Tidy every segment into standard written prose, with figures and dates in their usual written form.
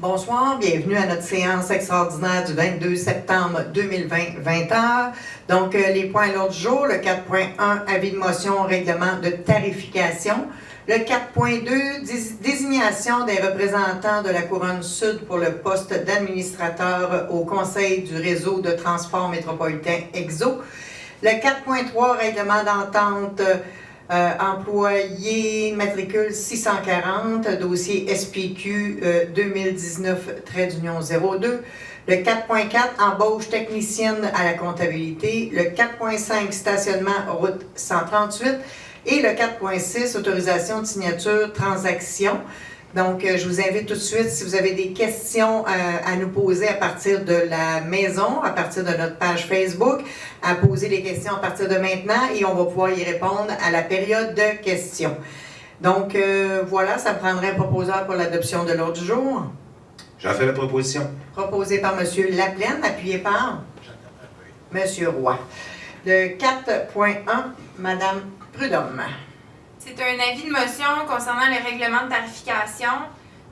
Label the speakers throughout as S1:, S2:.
S1: Bonsoir, bienvenue à notre séance extraordinaire du 22 septembre 2020, 20h. Donc, les points à l'ordre du jour, le 4.1, avis de motion, règlement de tarification. Le 4.2, désignation des représentants de la Couronne Sud pour le poste d'administrateur au Conseil du réseau de transport métropolitain EXO. Le 4.3, règlement d'entente employé matricule 640, dossier SPQ 2019-02. Le 4.4, embauche technicienne à la comptabilité. Le 4.5, stationnement route 138. Et le 4.6, autorisation de signature transaction. Donc, je vous invite tout de suite, si vous avez des questions à nous poser à partir de la maison, à partir de notre page Facebook, à poser des questions à partir de maintenant et on va pouvoir y répondre à la période de questions. Donc, voilà, ça prendrait un proposeur pour l'adoption de l'ordre du jour.
S2: J'en fais la proposition.
S1: Proposé par M. Laplaine, appuyé par M. Roy. Le 4.1, Mme Prudhomme.
S3: C'est un avis de motion concernant le règlement de tarification.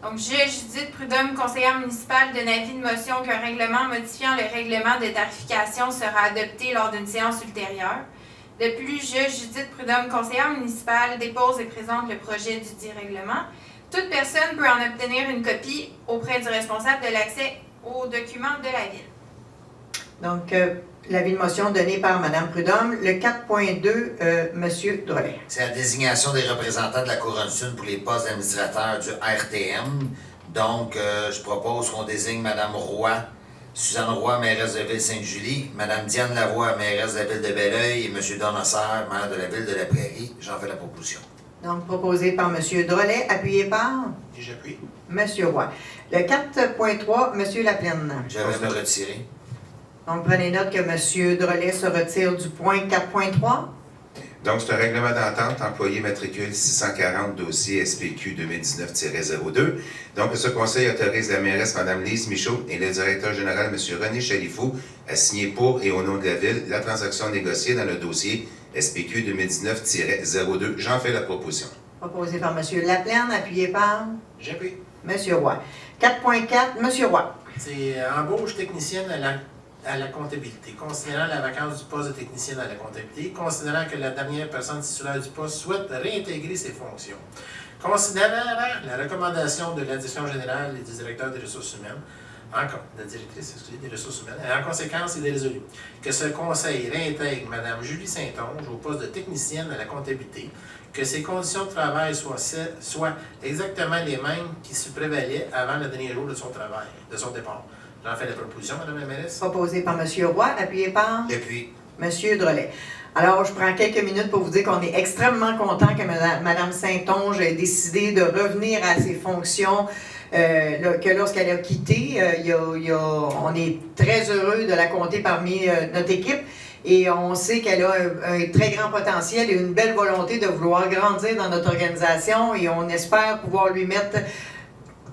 S3: Donc, je, Judith Prudhomme, conseillère municipale, donne avis de motion qu'un règlement modifiant le règlement de tarification sera adopté lors d'une séance ultérieure. De plus, je, Judith Prudhomme, conseillère municipale, dépose et présente le projet du dit règlement. Toute personne peut en obtenir une copie auprès du responsable de l'accès aux documents de la ville.
S1: Donc, l'avis de motion donné par Mme Prudhomme. Le 4.2, M. Drolet.
S4: C'est la désignation des représentants de la Couronne Sud pour les postes d'administrateurs du RTM. Donc, je propose qu'on désigne Mme Roy, Suzanne Roy, mairesse de la ville Sainte-Julie, Mme Diane Lavoie, mairesse de la ville de Belleuil et M. Donosser, maire de la ville de la Prairie. J'en fais la proposition.
S1: Donc, proposé par M. Drolet, appuyé par
S5: Et j'appuie.
S1: M. Roy. Le 4.3, M. Laplaine.
S4: Je vais me retirer.
S1: Donc, prenez note que M. Drolet se retire du point 4.3.
S2: Donc, c'est un règlement d'entente employé matricule 640, dossier SPQ 2019-02. Donc, ce conseil autorise la mairesse Mme Lise Michaud et le directeur général M. René Chalifou à signer pour et au nom de la ville la transaction négociée dans le dossier SPQ 2019-02. J'en fais la proposition.
S1: Proposé par M. Laplaine, appuyé par
S5: J'appuie.
S1: M. Roy. 4.4, M. Roy.
S5: C'est embauche technicienne à la comptabilité. Considérant la vacance du poste de technicienne à la comptabilité, considérant que la dernière personne titulaire du poste souhaite réintégrer ses fonctions, considérant la recommandation de la direction générale et du directeur des ressources humaines, la directrice des ressources humaines, et en conséquence, il est résolu que ce conseil réintègre Mme Julie Saint-Onge au poste de technicienne à la comptabilité, que ses conditions de travail soient exactement les mêmes qui se prévalaient avant le dernier jour de son travail, de son départ. J'en fais la proposition, Mme la mairesse.
S1: Proposé par M. Roy, appuyé par
S4: Depuis.
S1: M. Drolet. Alors, je prends quelques minutes pour vous dire qu'on est extrêmement content que Mme Saint-Onge ait décidé de revenir à ses fonctions que lorsqu'elle a quitté. On est très heureux de la compter parmi notre équipe et on sait qu'elle a un très grand potentiel et une belle volonté de vouloir grandir dans notre organisation et on espère pouvoir lui mettre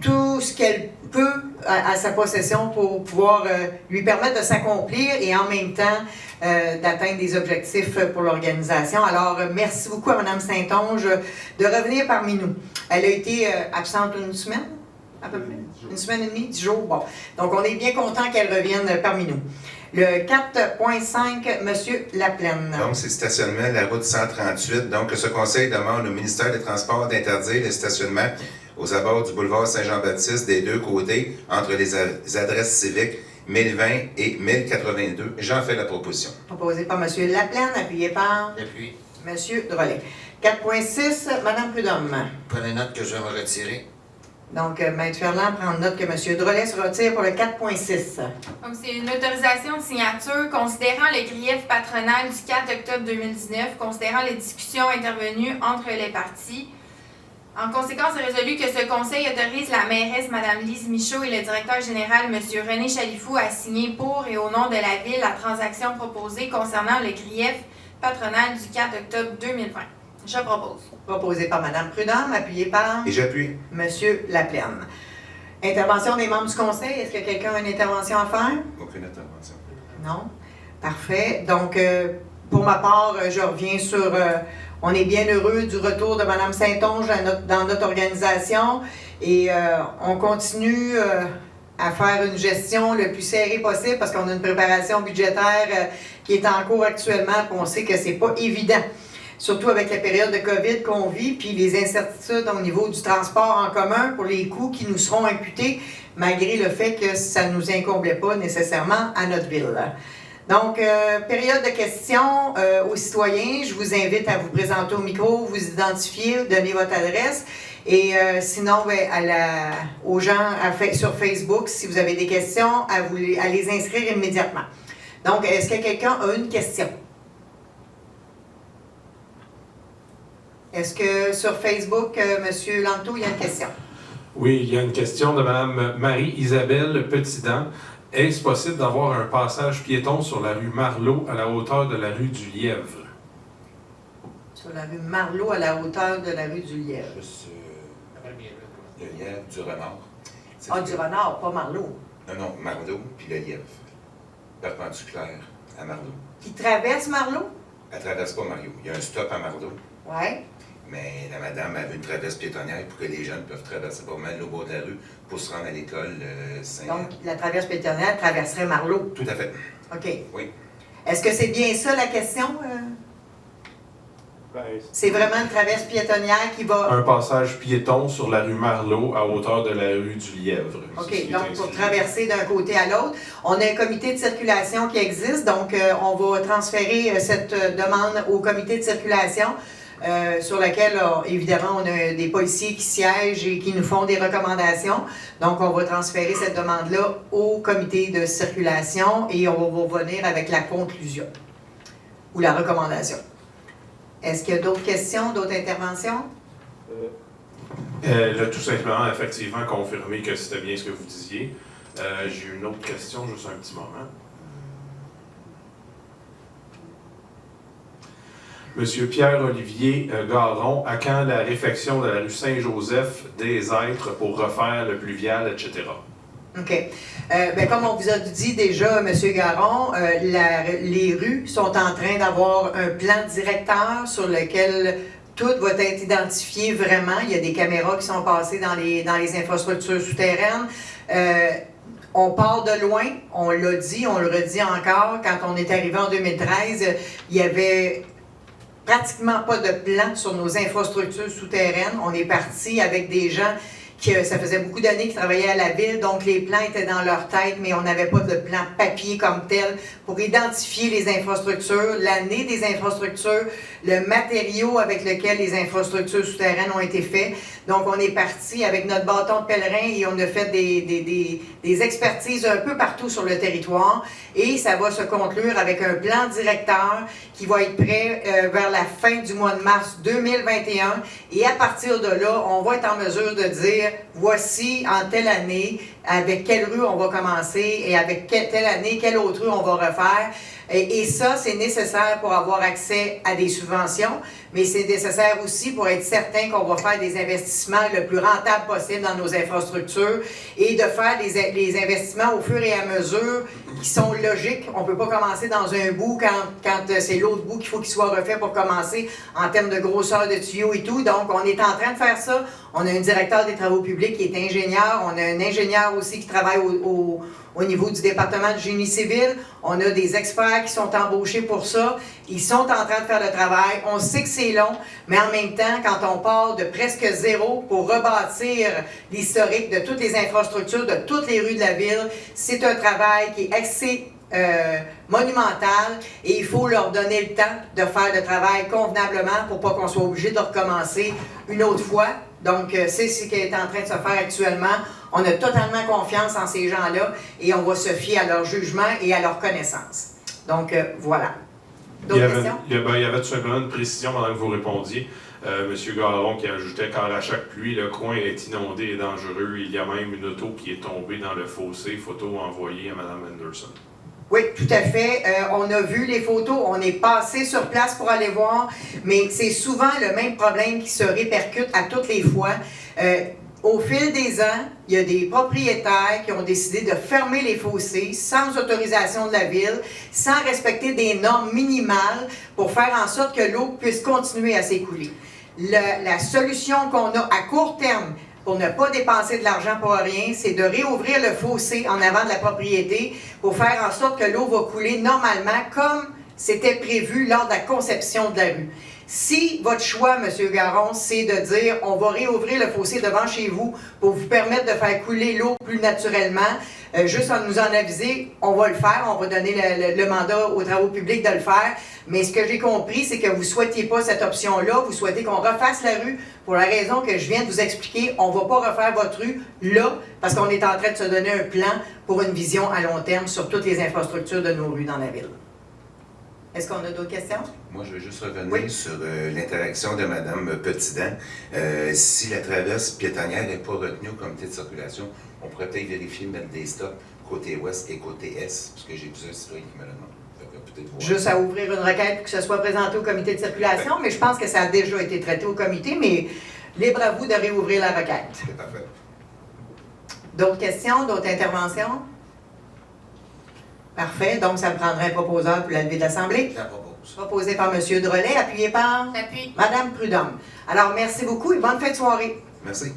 S1: tout ce qu'elle peut à sa possession pour pouvoir lui permettre de s'accomplir et en même temps d'atteindre des objectifs pour l'organisation. Alors, merci beaucoup à Mme Saint-Onge de revenir parmi nous. Elle a été absente une semaine, à peu près? Une semaine et demie, 10 jours. Bon. Donc, on est bien content qu'elle revienne parmi nous. Le 4.5, M. Laplaine.
S2: Donc, c'est le stationnement de la route 138. Donc, ce conseil demande au ministère des Transports d'interdire le stationnement aux abords du boulevard Saint-Jean-Baptiste des deux côtés entre les adresses civiques 1020 et 1082. J'en fais la proposition.
S1: Proposé par M. Laplaine, appuyé par
S4: Depuis.
S1: M. Drolet. 4.6, Mme Prudhomme.
S4: Prenez note que je vais me retirer.
S1: Donc, Maître Ferland prend note que M. Drolet se retire pour le 4.6.
S3: Donc, c'est une autorisation de signature considérant le grief patronal du 4 octobre 2019, considérant les discussions intervenues entre les parties. En conséquence, il est résolu que ce conseil autorise la mairesse Mme Lise Michaud et le directeur général M. René Chalifou à signer pour et au nom de la ville la transaction proposée concernant le grief patronal du 4 octobre 2020. Je propose.
S1: Proposé par Mme Prudhomme, appuyé par
S2: Et j'appuie.
S1: M. Laplaine. Intervention des membres du conseil. Est-ce que quelqu'un a une intervention à faire?
S2: Aucune intervention.
S1: Non? Parfait. Donc, pour ma part, je reviens sur... on est bien heureux du retour de Mme Saint-Onge dans notre organisation Et on continue à faire une gestion le plus serrée possible parce qu'on a une préparation budgétaire qui est en cours actuellement, puis on sait que c'est pas évident. Surtout avec la période de COVID qu'on vit, puis les incertitudes au niveau du transport en commun pour les coûts qui nous seront imputés, malgré le fait que ça ne nous incombait pas nécessairement à notre ville. Donc, période de questions aux citoyens. Je vous invite à vous présenter au micro, vous identifier, donner votre adresse. Et sinon, aux gens sur Facebook, si vous avez des questions, à les inscrire immédiatement. Donc, est-ce que quelqu'un a une question? Est-ce que sur Facebook, M. Lanto, il y a une question?
S6: Oui, il y a une question de Mme Marie-Isabelle Petitdent. Est-ce possible d'avoir un passage piéton sur la rue Marleau à la hauteur de la rue du Lièvre?
S1: Sur la rue Marleau à la hauteur de la rue du Lièvre.
S2: Juste le lièvre, du renard.
S1: Ah, du renard, pas Marleau.
S2: Non, Marleau, puis le lièvre. Perpendiculaire à Marleau.
S1: Qui traverse Marleau?
S2: Elle traverse pas Marleau. Il y a un stop à Marleau.
S1: Oui.
S2: Mais la madame avait une traverse piétonnière pour que les jeunes peuvent traverser pas mal au bord de la rue pour se rendre à l'école Saint...
S1: Donc, la traverse pétionnelle traverserait Marleau.
S2: Tout à fait.
S1: OK.
S2: Oui.
S1: Est-ce que c'est bien ça la question? C'est vraiment une traverse piétonnière qui va...
S6: Un passage piéton sur la rue Marleau à hauteur de la rue du Lièvre.
S1: OK, donc pour traverser d'un côté à l'autre. On a un comité de circulation qui existe, donc on va transférer cette demande au comité de circulation. Sur lequel, évidemment, on a des policiers qui siègent et qui nous font des recommandations. Donc, on va transférer cette demande-là au comité de circulation et on va revenir avec la conclusion ou la recommandation. Est-ce qu'il y a d'autres questions, d'autres interventions?
S6: Elle a tout simplement, effectivement, confirmé que c'était bien ce que vous disiez. J'ai une autre question, juste un petit moment. Monsieur Pierre-Olivier Garon, à quand la réfection de la rue Saint-Joseph des Êtres pour refaire le pluvial, etc.?
S1: OK. Comme on vous a dit déjà, M. Garon, les rues sont en train d'avoir un plan directeur sur lequel tout va être identifié vraiment. Il y a des caméras qui sont passées dans les infrastructures souterraines. On part de loin, on l'a dit, on le redit encore. Quand on est arrivé en 2013, il y avait pratiquement pas de plan sur nos infrastructures souterraines. On est parti avec des gens ça faisait beaucoup d'années qu'ils travaillaient à la ville, donc les plans étaient dans leur tête, mais on n'avait pas de plan papier comme tel pour identifier les infrastructures, l'année des infrastructures, le matériau avec lequel les infrastructures souterraines ont été faites. Donc, on est parti avec notre bâton de pèlerin et on a fait des expertises un peu partout sur le territoire et ça va se conclure avec un plan directeur qui va être prêt vers la fin du mois de mars 2021 et à partir de là, on va être en mesure de dire voici en telle année avec quelle rue on va commencer et avec telle année, quelle autre rue on va refaire. Et ça, c'est nécessaire pour avoir accès à des subventions, mais c'est nécessaire aussi pour être certain qu'on va faire des investissements le plus rentables possible dans nos infrastructures et de faire les investissements au fur et à mesure qui sont logiques. On ne peut pas commencer dans un bout quand c'est l'autre bout qu'il faut qu'il soit refait pour commencer en termes de grosseur de tuyaux et tout. Donc, on est en train de faire ça. On a un directeur des travaux publics qui est ingénieur. On a un ingénieur aussi qui travaille au niveau du département du génie civil. On a des experts qui sont embauchés pour ça. Ils sont en train de faire le travail. On sait que c'est long, mais en même temps, quand on part de presque zéro pour rebâtir l'historique de toutes les infrastructures, de toutes les rues de la ville, c'est un travail qui est assez monumental et il faut leur donner le temps de faire le travail convenablement pour pas qu'on soit obligé de recommencer une autre fois. Donc, c'est ce qui est en train de se faire actuellement. On a totalement confiance en ces gens-là et on va se fier à leur jugement et à leur connaissance. Donc, voilà. D'autres questions?
S6: Il y avait tout simplement une précision pendant que vous répondiez. Monsieur Garon qui ajoutait qu'à la chaque pluie, le coin est inondé et dangereux. Il y a même une auto qui est tombée dans le fossé. Photo envoyée à Mme Anderson.
S1: Oui, tout à fait. On a vu les photos, on est passé sur place pour aller voir, mais c'est souvent le même problème qui se répercute à toutes les fois. Au fil des ans, il y a des propriétaires qui ont décidé de fermer les fossés sans autorisation de la ville, sans respecter des normes minimales pour faire en sorte que l'eau puisse continuer à s'écouler. La solution qu'on a à court terme, pour ne pas dépenser de l'argent pour rien, c'est de réouvrir le fossé en avant de la propriété pour faire en sorte que l'eau va couler normalement comme c'était prévu lors de la conception de la rue. Si votre choix, M. Garon, c'est de dire on va réouvrir le fossé devant chez vous pour vous permettre de faire couler l'eau plus naturellement, juste en nous en aviser, on va le faire, on va donner le mandat aux travaux publics de le faire. Mais ce que j'ai compris, c'est que vous ne souhaitiez pas cette option-là, vous souhaitez qu'on refasse la rue pour la raison que je viens de vous expliquer. On ne va pas refaire votre rue là, parce qu'on est en train de se donner un plan pour une vision à long terme sur toutes les infrastructures de nos rues dans la ville. Est-ce qu'on a d'autres questions?
S2: Moi, je veux juste revenir
S1: Oui.
S2: sur l'interaction de Mme Petidan. Si la traverse piétonnière n'est pas retenue au comité de circulation, on pourrait peut-être vérifier, mettre des stops côté ouest et côté est, parce que j'ai plusieurs citoyens qui me le demandent. Peut-être voir.
S1: Juste à ouvrir une requête pour que ce soit présenté au comité de circulation, mais je pense que ça a déjà été traité au comité, mais libre à vous de réouvrir la requête.
S2: C'est parfait.
S1: D'autres questions, d'autres interventions? Parfait, donc ça me prendrait un proposeur pour la levée de l'Assemblée.
S4: Je la propose.
S1: Proposé par M. Drolet, appuyé par
S3: J'appuie.
S1: Mme Prudhomme. Alors, merci beaucoup et bonne fin de soirée.
S2: Merci.